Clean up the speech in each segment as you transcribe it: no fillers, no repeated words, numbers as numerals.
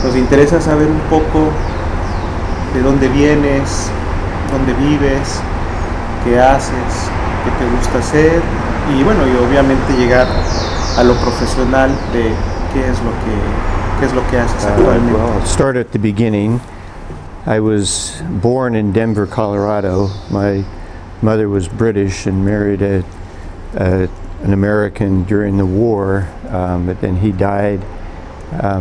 Nos interesa saber un poco de dónde vienes, dónde vives, qué haces, qué te gusta hacer y bueno, y obviamente llegar a lo profesional de qué es lo que haces actualmente. Well, I'll start at the beginning. I was born in Denver, Colorado. My mother was British and married an American during the war, but then he died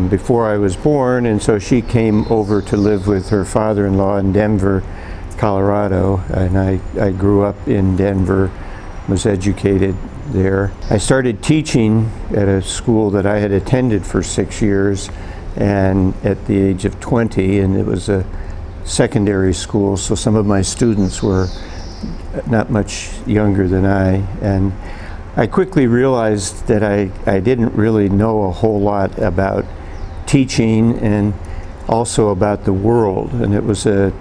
before I was born, and so she came over to live with her father-in-law in Denver, Colorado, and I grew up in Denver, was educated there. I started teaching at a school that I had attended for 6 years, and at the age of 20, and it was a secondary school, so some of my students were not much younger than I, and I quickly realized that I didn't really know a whole lot about teaching and also about the world, and it was a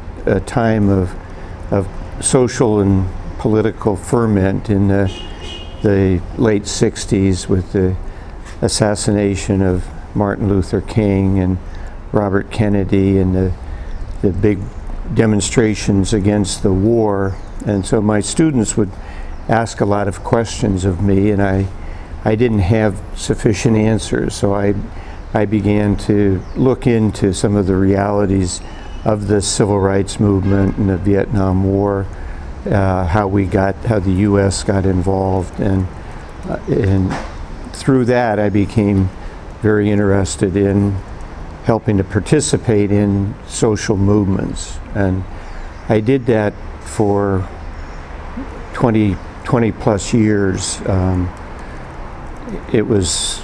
time of social and political ferment in the late 60s with the assassination of Martin Luther King and Robert Kennedy and the big demonstrations against the war. And so my students would ask a lot of questions of me, and I didn't have sufficient answers, so I began to look into some of the realities of the civil rights movement and the Vietnam War, how the U.S. got involved, and through that I became very interested in helping to participate in social movements, and I did that for 20 plus years. It was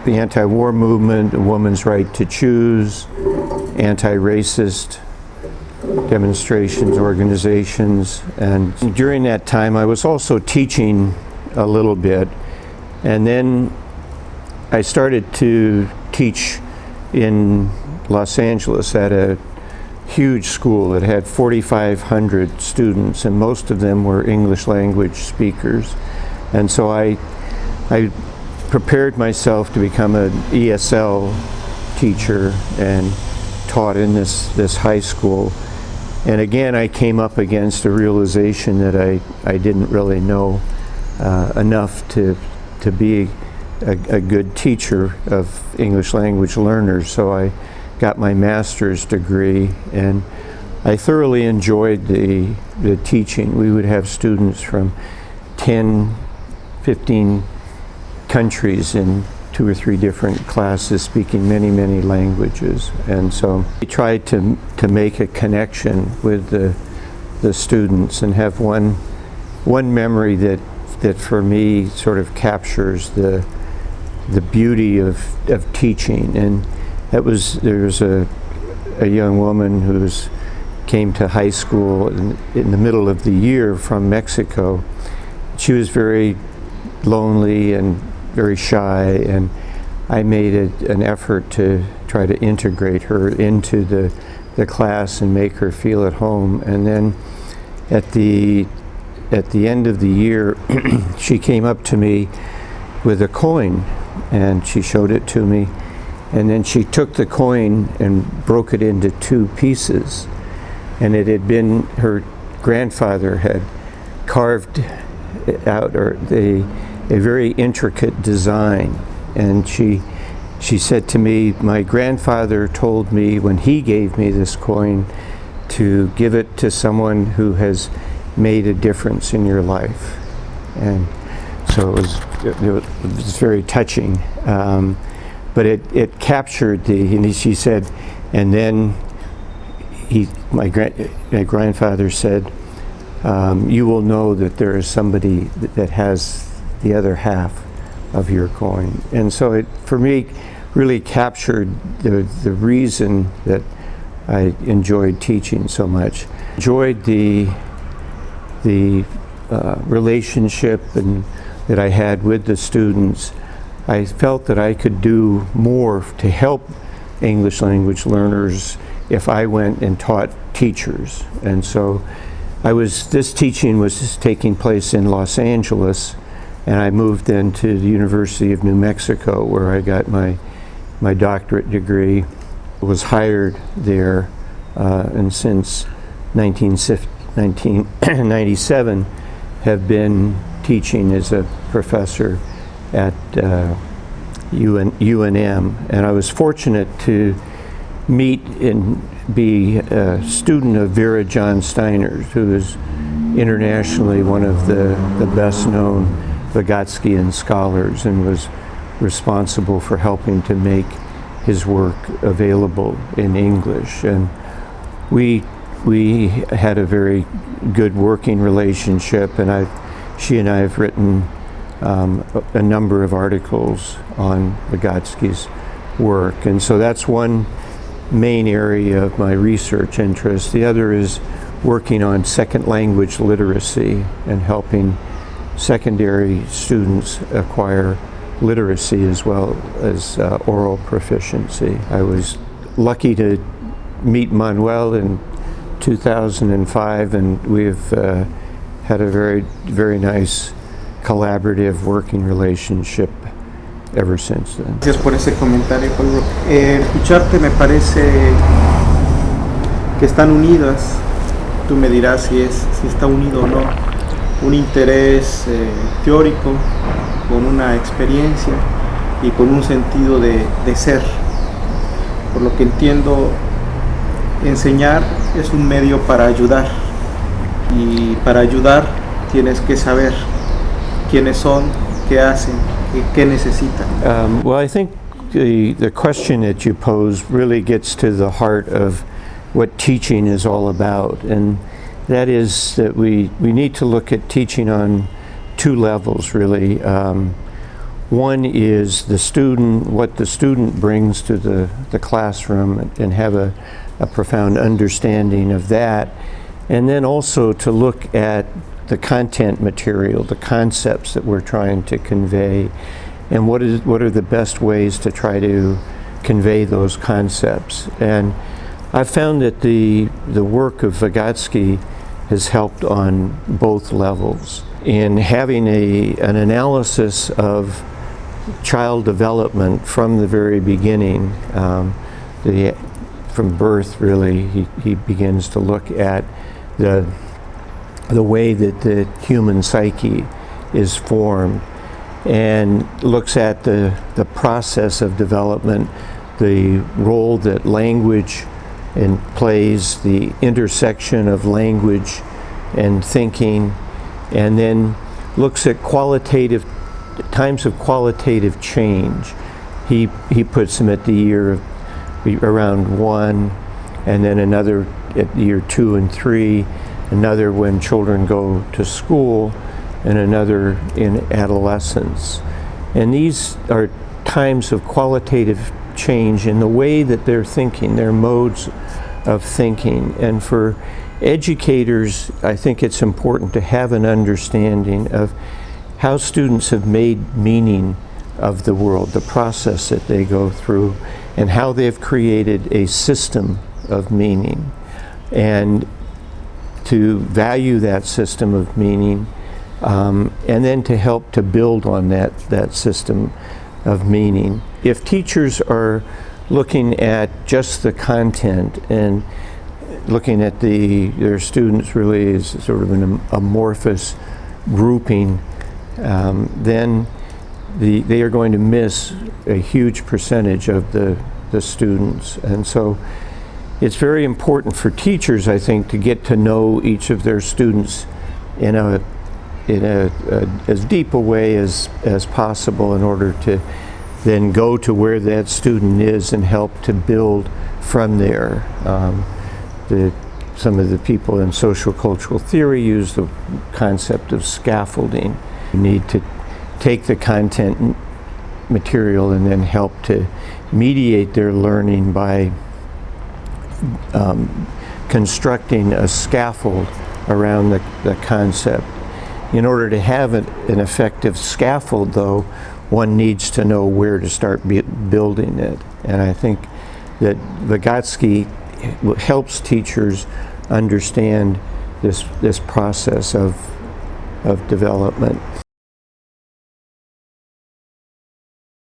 the anti-war movement, the woman's right to choose, anti-racist demonstrations, organizations, and during that time I was also teaching a little bit, and then I started to teach in Los Angeles at a huge school that had 4,500 students, and most of them were English language speakers. And so I prepared myself to become an ESL teacher and taught in this high school. And again, I came up against a realization that I didn't really know enough to be a good teacher of English language learners. So I got my master's degree, and I thoroughly enjoyed the teaching. We would have students from 10, 15 countries in 2 or 3 different classes speaking many languages, and so I tried to make a connection with the students and have one memory that for me sort of captures the beauty of teaching. And there was a young woman who came to high school in the middle of the year from Mexico. She was very lonely and very shy, and I made an effort to try to integrate her into the class and make her feel at home. And then at the end of the year, she came up to me with a coin, and she showed it to me, and then she took the coin and broke it into 2 pieces, and it had been her grandfather had carved out a very intricate design. And she said to me, my grandfather told me when he gave me this coin to give it to someone who has made a difference in your life. And so it was very touching, but it captured and she said, and then my grandfather said, you will know that there is somebody that has the other half of your coin. And so it, for me, really captured the reason that I enjoyed teaching so much. Enjoyed the relationship that I had with the students. I felt that I could do more to help English language learners if I went and taught teachers. And so this teaching was taking place in Los Angeles, and I moved then to the University of New Mexico, where I got my my doctorate degree. Was hired there, and since 1997 have been teaching as a professor at UNM. And I was fortunate to meet and be a student of Vera John Steiner's, who is internationally one of the best known Vygotskian scholars, and was responsible for helping to make his work available in English. And we had a very good working relationship, and she and I have written a number of articles on Vygotsky's work. And so that's one main area of my research interest. The other is working on second language literacy and helping secondary students acquire literacy as well as oral proficiency. I was lucky to meet Manuel in 2005, and we've had a very, very nice collaborative working relationship ever since then. Gracias por ese comentario, Holbrook. Escucharte me parece que están unidas. Tú me dirás si está unido o no. Un interés teórico con una experiencia y con un sentido de ser. Por lo que entiendo, enseñar es un medio para ayudar, y para ayudar tienes que saber quiénes son, qué hacen, qué necesitan. Well, I think the question that you pose really gets to the heart of what teaching is all about, and that is that we need to look at teaching on two levels, really. One is the student, what the student brings to the classroom, and have a profound understanding of that. And then also to look at the content material, the concepts that we're trying to convey, and what are the best ways to try to convey those concepts. And I've found that the work of Vygotsky has helped on both levels in having an analysis of child development from the very beginning. From birth, really, he begins to look at the way that the human psyche is formed, and looks at the process of development, the role that language plays, the intersection of language and thinking, and then looks at times of qualitative change. He puts them at the year of around 1, and then another at year 2 and 3, another when children go to school, and another in adolescence. And these are times of qualitative change in the way that they're thinking, their modes of thinking. And for educators, I think it's important to have an understanding of how students have made meaning of the world, the process that they go through, and how they've created a system of meaning, and to value that system of meaning, and then to help to build on that system of meaning. If teachers are looking at just the content and looking at their students really as sort of an amorphous grouping, then they are going to miss a huge percentage of the students. And so it's very important for teachers, I think, to get to know each of their students in as deep a way as possible, in order to then go to where that student is and help to build from there. Some of the people in sociocultural theory use the concept of scaffolding. You need to take the content material and then help to mediate their learning by constructing a scaffold around the concept. In order to have an effective scaffold, though, one needs to know where to start building it. And I think that Vygotsky helps teachers understand this process of development.